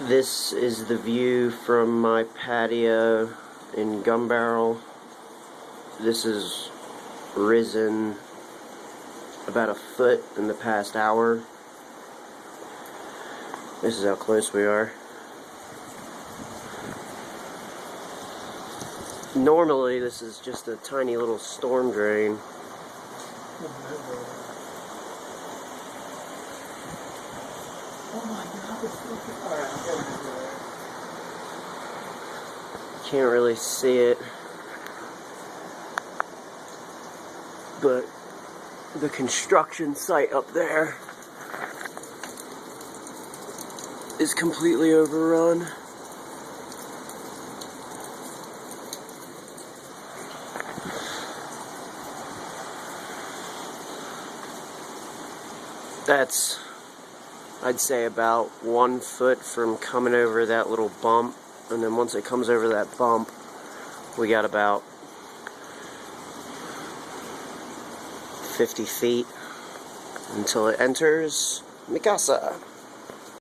This is the view from my patio in Gunbarrel. This has risen about a foot in the past hour. This is how close we are. Normally this is just a tiny little storm drain. Oh my God, it's looking. Alright, I'm getting into it. Can't really see it, but the construction site up there is completely overrun. That's, I'd say, about 1 foot from coming over that little bump, and then once it comes over that bump, we got about 50 feet until it enters mi casa.